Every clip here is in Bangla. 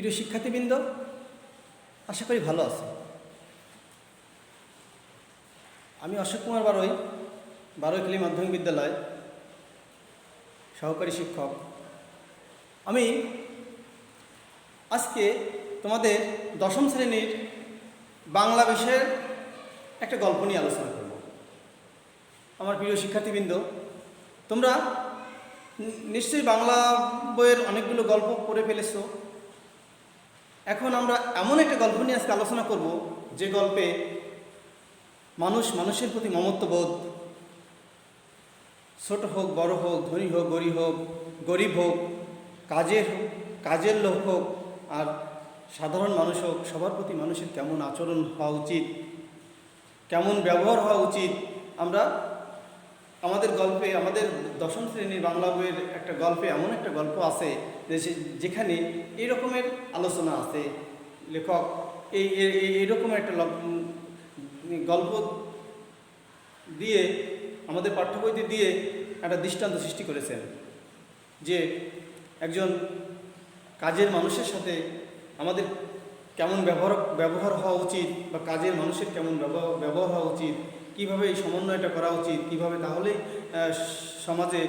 প্রিয় শিক্ষার্থীবৃন্দ, আশা করি ভালো আছে। আমি অশোক কুমার বারৈখালী মাধ্যমিক বিদ্যালয় সহকারী শিক্ষক। আমি আজকে তোমাদের দশম শ্রেণীর বাংলা বিষয়ের একটা গল্প নিয়ে আলোচনা করব। আমার প্রিয় শিক্ষার্থীবৃন্দ, তোমরা নিশ্চয়ই বাংলা বইয়ের অনেকগুলো গল্প পড়ে ফেলেছো। এখন আমরা এমন একটা গল্প নিয়ে আজকে আলোচনা করব যে গল্পে মানুষের প্রতি মমত্ববোধ, ছোট হোক বড় হোক, ধনী হোক গরিব হোক, কাজের লোক হোক আর সাধারণ মানুষ হোক, সবার প্রতি মানুষের কেমন আচরণ হওয়া উচিত, কেমন ব্যবহার হওয়া উচিত, আমরা আমাদের গল্পে, আমাদের দশম শ্রেণীর বাংলা বইয়ের একটা গল্পে এমন একটা গল্প আছে যেখানে এই রকমের আলোচনা আছে। লেখক এইরকম একটা গল্প দিয়ে আমাদের পাঠ্য বইতে দিয়ে একটা দৃষ্টান্ত সৃষ্টি করেছেন যে একজন কাজের মানুষের সাথে আমাদের কেমন ব্যবহার হওয়া উচিত, বা কাজের মানুষের কেমন ব্যবহার হওয়া উচিত, কীভাবে এই সমন্বয়টা করা উচিত, কীভাবে তাহলে সমাজে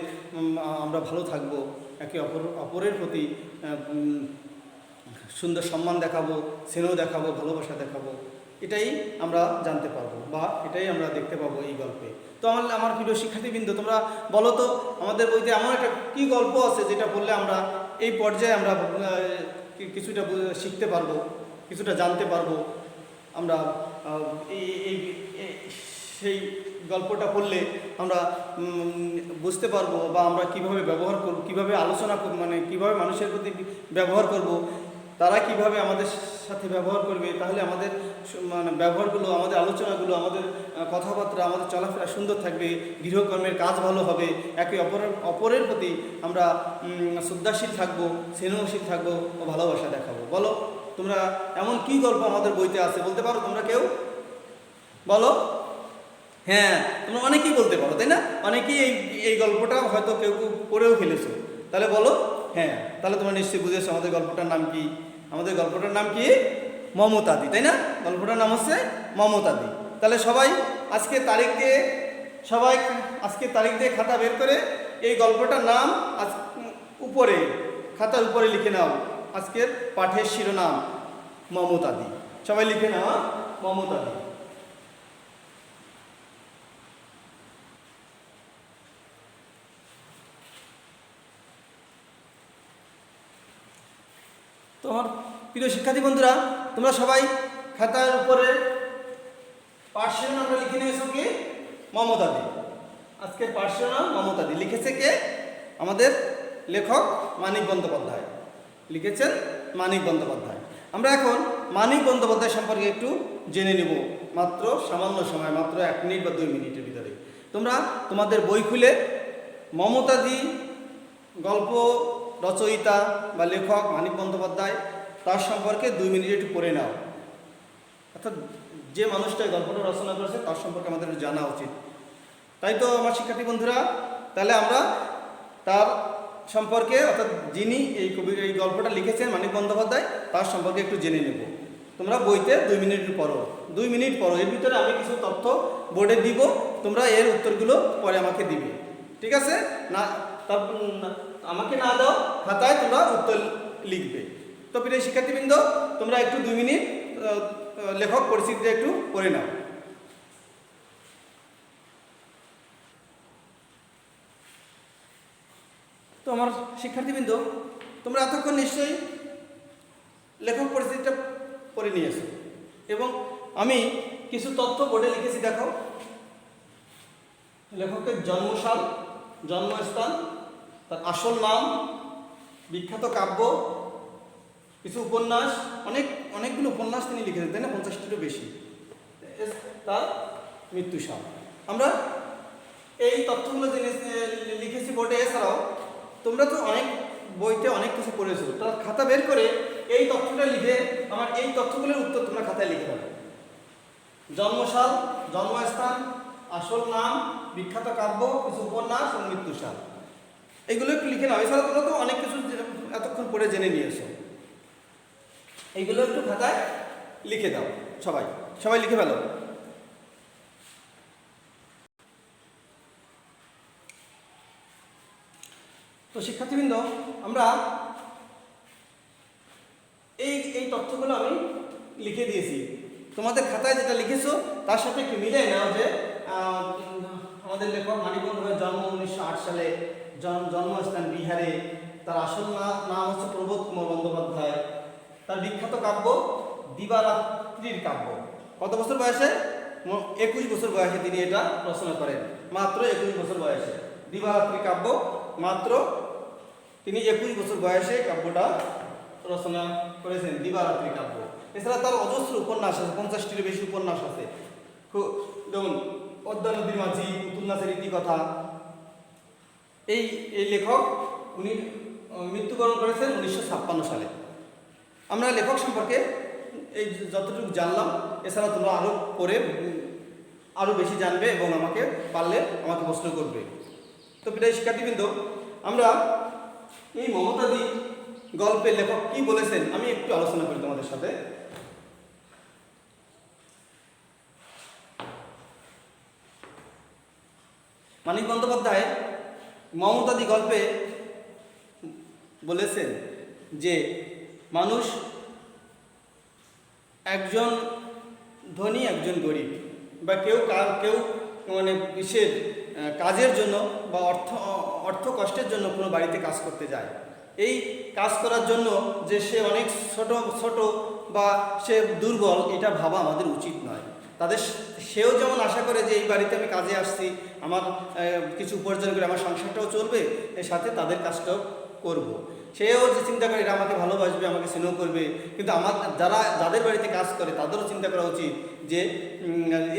আমরা ভালো থাকব, একে অপরের প্রতি সুন্দর সম্মান দেখাবো, স্নেহ দেখাবো, ভালোবাসা দেখাবো, এটাই আমরা জানতে পারবো বা এটাই আমরা দেখতে পাবো এই গল্পে। তো আমার প্রিয় শিক্ষার্থীবৃন্দ, তোমরা বলো তো আমাদের বইতে এমন একটা কী গল্প আছে যেটা বললে আমরা এই পর্যায়ে আমরা কিছুটা শিখতে পারবো, কিছুটা জানতে পারবো। আমরা সেই গল্পটা পড়লে আমরা বুঝতে পারবো বা আমরা কিভাবে ব্যবহার করব, কীভাবে আলোচনা করব, মানে কীভাবে মানুষের প্রতি ব্যবহার করব, তারা কিভাবে আমাদের সাথে ব্যবহার করবে, তাহলে আমাদের ব্যবহারগুলো, আমাদের আলোচনাগুলো, আমাদের কথাবার্তা, আমাদের চলাফেরা সুন্দর থাকবে, গৃহকর্মের কাজ ভালো হবে, একে অপরের প্রতি আমরা শ্রদ্ধাশীল থাকবো, স্নেহশীল থাকবো ও ভালোবাসা দেখাবো। বলো তোমরা এমন কি গল্প আমাদের বইতে আছে, বলতে পারো তোমরা কেউ? বলো। হ্যাঁ, তোমরা অনেকেই বলতে পারো, তাই না? অনেকেই এই গল্পটা হয়তো কেউ পড়েও ফেলেছো। তাহলে বলো। হ্যাঁ, তাহলে তোমরা নিশ্চয়ই বুঝেছো আমাদের গল্পটার নাম কি। আমাদের গল্পটার নাম কি? মমতাদি, তাই না? গল্পটার নাম হচ্ছে মমতাদি। তাহলে সবাই আজকে তারিখ দিয়ে খাতা বের করে এই গল্পটার নাম উপরে, খাতার উপরে লিখে নাও। আজকের পাঠের শিরোনাম মমতাদি। সবাই লিখে নাও মমতাদি। তো আমার প্রিয় শিক্ষার্থী বন্ধুরা, তোমরা সবাই খাতার উপরে পাঠ শিরোনামটা লিখে নিয়েছো কি? মমতাদি। আজকের পাঠ শিরোনাম মমতাদি। লিখেছে কে? আমাদের লেখক মানিক বন্দ্যোপাধ্যায়। লিখেছেন মানিক বন্দ্যোপাধ্যায়। আমরা এখন মানিক বন্দ্যোপাধ্যায় সম্পর্কে একটু জেনে নেব, মাত্র সামান্য সময়, মাত্র 1 মিনিট বা 2 মিনিটের ভিতরে। তোমরা তোমাদের বই খুলে মমতাদি গল্প রচয়িতা বা লেখক মানিক বন্দ্যোপাধ্যায়, তার সম্পর্কে 2 মিনিট একটু পড়ে নাও। অর্থাৎ যে মানুষটা গল্পটা রচনা করেছে তার সম্পর্কে আমাদের জানা উচিত, তাই তো আমার শিক্ষার্থী বন্ধুরা? তাহলে আমরা তার সম্পর্কে, অর্থাৎ যিনি এই গল্পটা লিখেছেন মানিক বন্দ্যোপাধ্যায়, তার সম্পর্কে একটু জেনে নেব। তোমরা বইতে 2 মিনিট পড়ো, 2 মিনিট পড়ো। এর ভিতরে আমি কিছু তথ্য বোর্ডে দিব, তোমরা এর উত্তরগুলো পরে আমাকে দিবে, ঠিক আছে? না আমাকে না দাও, খাতায় তোমরা উত্তর লিখবে। তো প্রিয় শিক্ষার্থীবৃন্দ, তোমরা একটু 2 মিনিট লেখক পরিচিতিটা একটু পড়ে নাও। তো আমার শিক্ষার্থীবৃন্দ, তোমরা এতক্ষণ নিশ্চয়ই লেখক পরিচিতিটা পড়ে নিয়েছো এবং আমি কিছু তথ্য বোর্ডে লিখেছি, দেখো। লেখকের জন্মসাল, জন্মস্থান, তার আসল নাম, বিখ্যাত কাব্য, কিছু উপন্যাস, অনেকগুলো উপন্যাস তিনি লিখেছেন, তাই না? 50টিরও বেশি। তার মৃত্যুসাল। আমরা এই তথ্যগুলো লিখেছি বোর্ডে। এছাড়াও তোমরা তো অনেক বইতে অনেক কিছু পড়েছো, তার খাতা বের করে এই তথ্যটা লিখে আমার এই তথ্যগুলোর উত্তর তোমরা খাতায় লিখে পাবে। জন্মসাল, জন্মস্থান, আসল নাম, বিখ্যাত কাব্য, কিছু উপন্যাস ও মৃত্যুসাল, এগুলো একটু লিখে নাও। এছাড়া তোমরা তো অনেক কিছু এতক্ষণ পড়ে জেনে নিয়েছো। এইগুলো একটু খাতায় লিখে দাও। সবাই সবাই লিখে ফেলো। তো শিক্ষার্থীবৃন্দ, আমরা এই এই তথ্যগুলো আমি লিখে দিয়েছি। তোমাদের খাতায় যেটা লিখেছো তার সাথে একটু মিলিয়ে নাও যে আমাদের লেখক মানিকবন্ধু জন্ম 1908 সালে, জন্মস্থান বিহারে, তার আসল নাম হচ্ছে প্রবোধ কুমার বন্দ্যোপাধ্যায়, তার বিখ্যাত কাব্য দিবারাত্রির কাব্য। কত বছর বয়সে? 21 বছর বয়সে তিনি এটা রচনা করেন, মাত্র 21 বছর বয়সে। দিবারাত্রি কাব্য, মাত্র তিনি 21 বছর বয়সে কাব্যটা রচনা করেছেন, দিবারাত্রি কাব্য। এছাড়া তার অজস্র উপন্যাস আছে, 50টিরও বেশি উপন্যাস আছে। যেমন পদ্মা নদীর মাঝি, পুতুল নাচের ইতিকথা। এই লেখক উনি মৃত্যুবরণ করেছেন 1956 সালে। আমরা লেখক সম্পর্কে এই যতটুকু জানলাম, এছাড়া তোমরা আরও পড়ে আরও বেশি জানবে এবং আমাকে পারলে আমাকে প্রশ্ন করবে। তো প্রিয় শিক্ষার্থীবৃন্দ, আমরা এই মমতাদি গল্পের লেখক কি বলেছেন আমি একটু আলোচনা করি তোমাদের সাথে। মানিক বন্দ্যোপাধ্যায় মমতাদি গল্পে বলেছেন যে মানুষ একজন ধনী একজন গরিব, বা কেউ মানে বিশেষ কাজের জন্য বা অর্থ কষ্টের জন্য কোনো বাড়িতে কাজ করতে যায়। এই কাজ করার জন্য যে সে অনেক ছোট বা সে দুর্বল, এটা ভাবা আমাদের উচিত নয়। সেও যেমন আশা করে যে এই বাড়িতে আমি কাজে আসছি, আমার কিছু উপার্জন করে আমার সংসারটাও চলবে, এর সাথে তাদের কাজটাও করব। সেও যে চিন্তা করে এরা আমাকে ভালোবাসবে, আমাকে স্নেহ করবে। কিন্তু যাদের বাড়িতে কাজ করে তাদেরও চিন্তা করা উচিত যে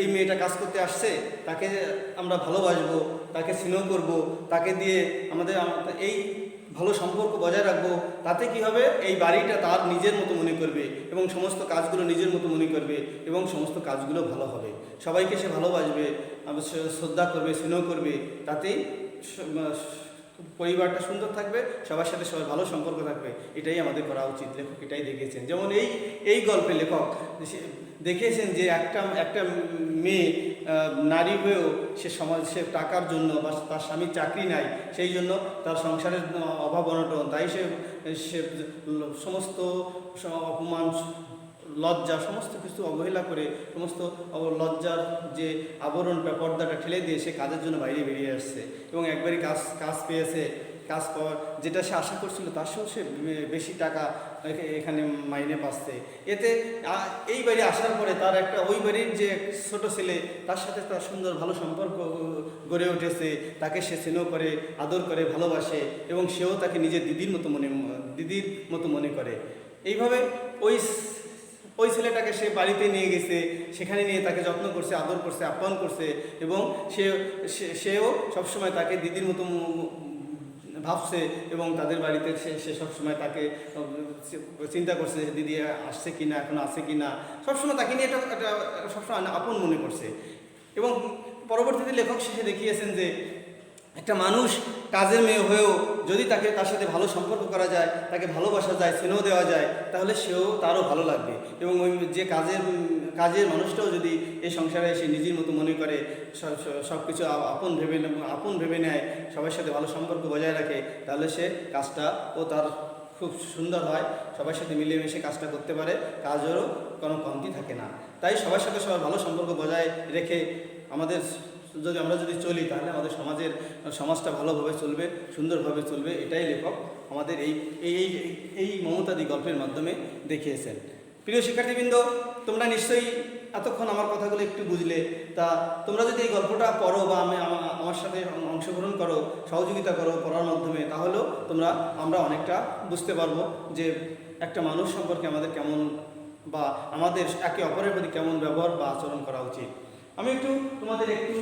এই মেয়েটা কাজ করতে আসছে, তাকে আমরা ভালোবাসবো, তাকে স্নেহ করব, তাকে দিয়ে আমাদের এই ভালো সম্পর্ক বজায় রাখবো। তাতে কি হবে, এই বাড়িটা তার নিজের মতো মনে করবে এবং সমস্ত কাজগুলো নিজের মতো মনে করবে এবং সমস্ত কাজগুলো ভালো হবে। সবাইকে সে ভালোবাসবে, শ্রদ্ধা করবে, স্নেহ করবে। তাতেই পরিবারটা সুন্দর থাকবে, সবার সাথে সবার ভালো সম্পর্ক থাকবে। এটাই আমাদের করা উচিত। লেখক এটাই দেখিয়েছেন। যেমন এই গল্পে লেখক দেখিয়েছেন যে একটা মেয়ে নারী হয়েও সে টাকার জন্য বা তার স্বামীর চাকরি নাই, সেই জন্য তার সংসারের অভাব অনটন, তাই সে সমস্ত অপমান, লজ্জা, সমস্ত কিছু অবহেলা করে, সমস্ত লজ্জার যে আবরণটা, পর্দাটা ঠেলে দিয়ে সে কাজের জন্য বাইরে বেরিয়ে আসছে এবং একবারই কাজ পেয়েছে। কাজ পাওয়ার যেটা সে আশা করছিল তার সঙ্গে সে বেশি টাকা এখানে মাইনে পাচ্ছে। এতে এই বাড়ি আসার পরে তার ওই বাড়ির যে ছোট ছেলে, তার সাথে তার সুন্দর ভালো সম্পর্ক গড়ে উঠেছে। তাকে সে স্নেহ করে, আদর করে, ভালোবাসে এবং সেও তাকে নিজের দিদির মতো মনে করে। এইভাবে ওই ছেলেটাকে সে বাড়িতে নিয়ে গেছে, সেখানে নিয়ে তাকে যত্ন করছে, আদর করছে, আপ্যায়ন করছে এবং সেও সবসময় তাকে দিদির মতো ভাবছে এবং তাদের বাড়িতে সে সবসময় তাকে চিন্তা করছে দিদি আসছে কি না, এখন আছে কি না, সবসময় তাকে নিয়ে একটা সবসময় আপন মনে করছে। এবং পরবর্তীতে লেখক শেষে দেখিয়েছেন যে একটা মানুষ কাজের মেয়ে হয়েও যদি তার সাথে ভালো সম্পর্ক করা যায়, তাকে ভালোবাসা যায়, স্নেহ দেওয়া যায়, তাহলে তারও ভালো লাগবে। এবং ওই যে কাজের মানুষটাও যদি এই সংসারে এসে নিজের মতো মনে করে, সব কিছু আপন ভেবে নেয়, সবার সাথে ভালো সম্পর্ক বজায় রাখে, তাহলে সে কাজটা তার খুব সুন্দর হয়, সবার সাথে মিলেমিশে কাজটা করতে পারে, কাজেরও কোনো কমতি থাকে না। তাই সবার সাথে সবার ভালো সম্পর্ক বজায় রেখে আমরা যদি চলি, তাহলে আমাদের সমাজটা ভালোভাবে চলবে, সুন্দরভাবে চলবে। এটাই লেখক আমাদের এই মমতাদি গল্পের মাধ্যমে দেখিয়েছেন। প্রিয় শিক্ষার্থীবৃন্দ, তোমরা নিশ্চয়ই এতক্ষণ আমার কথাগুলো একটু বুঝলে। তা তোমরা যদি এই গল্পটা পড়ো বা আমার সাথে অংশগ্রহণ করো, সহযোগিতা করো পড়ার মাধ্যমে, তাহলেও আমরা অনেকটা বুঝতে পারবো যে একটা মানুষ সম্পর্কে আমাদের কেমন, বা আমাদের একে অপরের প্রতি কেমন ব্যবহার বা আচরণ করা উচিত। আমি তোমাদের একটু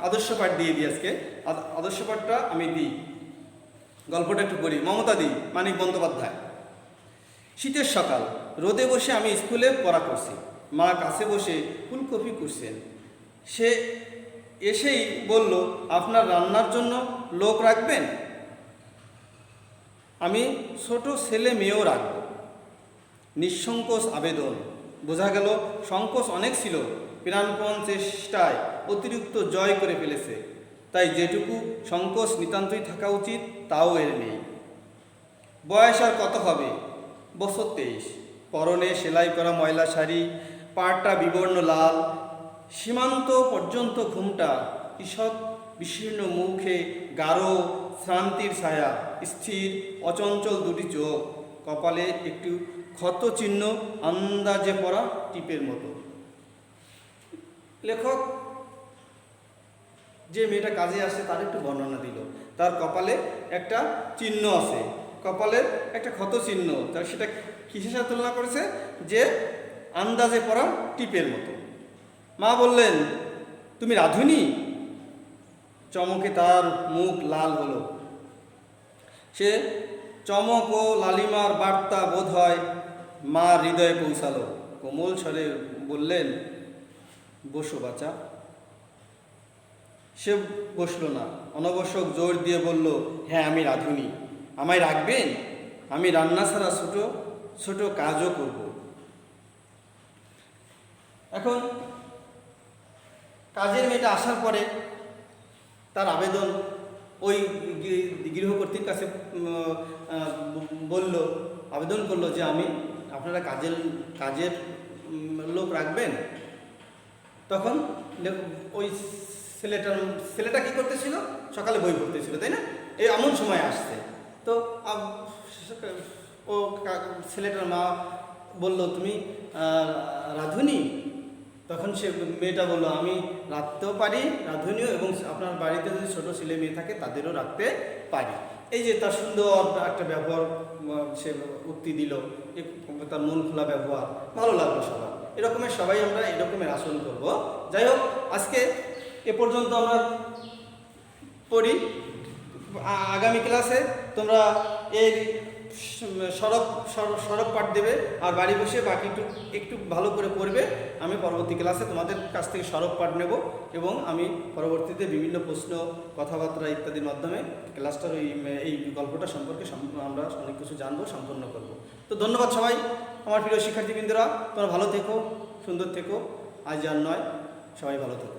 আদর্শ পাঠ দিয়ে দিই আজকে। আদর্শ পাঠটা আমি দিই, গল্পটা একটু করি। মমতাদি, মানিক বন্দ্যোপাধ্যায়। শীতের সকাল, রোদে বসে আমি স্কুলে পড়া করছি। মা কাছে বসে ফুলকপি কুটছেন। সে এসেই বলল, আপনার রান্নার জন্য লোক রাখবেন? আমি ছোট ছেলে মেয়েও রাখব। নিঃসংকোচ আবেদন। বোঝা গেল সংকোচ অনেক ছিল, প্রাণপণ চেষ্টায় অতিরিক্ত জয় করে ফেলেছে। তাই যেটুকু সংকোচ নিতান্তই থাকা উচিত তাও এর নেই। বয়স আর কত হবে? বছর 23। পরনে সেলাই করা ময়লা শাড়ি, পাড়টা বিবর্ণ লাল, সীমান্ত পর্যন্ত ঘুমটা, ঈষৎ বিশীর্ণ মুখে গাঢ় শ্রান্তির ছায়া, স্থির অচঞ্চল দুটি চোখ, কপালে একটু ক্ষত চিহ্ন আন্দাজে পড়া টিপের মতো। লেখক যে মেয়েটা কাজে আসে তার একটু বর্ণনা দিল। তার কপালে একটা চিহ্ন আছে, কপালের একটা ক্ষত চিহ্ন, তার সেটা কিসের সাথে তুলনা করেছে? যে আন্দাজে পড়া টিপের মতো। মা বললেন, তুমি রাঁধুনি? চমকে তার মুখ লাল হলো। সে চমক ও লালিমার বার্তা বোধ হয় মা হৃদয়ে পৌঁছালো। কোমল স্বরে বললেন, বসো বাচ্চা। সে বসল না, অনবশ্যক জোর দিয়ে বলল, হ্যাঁ আমি রাঁধুনি। আমায় রাখবেন? আমি রান্না ছাড়া ছোট ছোট কাজও করব। এখন কাজের মেয়েটা আসার পরে তার আবেদন ওই গৃহকর্ত্রীর কাছে আবেদন করলো যে আমি আপনারা কাজের লোক রাখবেন। তখন ওই ছেলেটা কি করতেছিল? সকালে বই পড়তেছিল, তাই না? এই এমন সময় আসছে। তো ও ছেলেটার মা বলল, তুমি রাঁধুনি? তখন সে মেয়েটা বলল, আমি রাখতেও পারি, রাঁধুনিও, এবং আপনার বাড়িতে যদি ছোটো ছেলে মেয়ে থাকে তাদেরও রাখতে পারি। এই যে তার সুন্দর একটা ব্যবহার সে উক্তি দিল, তার মন খোলা ব্যবহার, ভালো লাগলো সবার। এরকমের সবাই আমরা এরকমের আচরণ করব। যাই হোক, আজকে এ পর্যন্ত আমরা পড়ি। আগামী ক্লাসে তোমরা এই সরব পাঠ দেবে, আর বাড়ি বসে বাকি একটু ভালো করে পড়বে। আমি পরবর্তী ক্লাসে তোমাদের কাছ থেকে সরব পাঠ নেব, এবং আমি পরবর্তীতে বিভিন্ন প্রশ্ন, কথাবার্তা ইত্যাদির মাধ্যমে ক্লাসটার এই গল্পটা সম্পর্কে আমরা অনেক কিছু জানবো, সম্পন্ন করব। তো ধন্যবাদ সবাই, আমার প্রিয় শিক্ষার্থীবৃন্দরা। তোমরা ভালো থেকো, সুন্দর থেকো। আজ আর নয়, সবাই ভালো থেকো।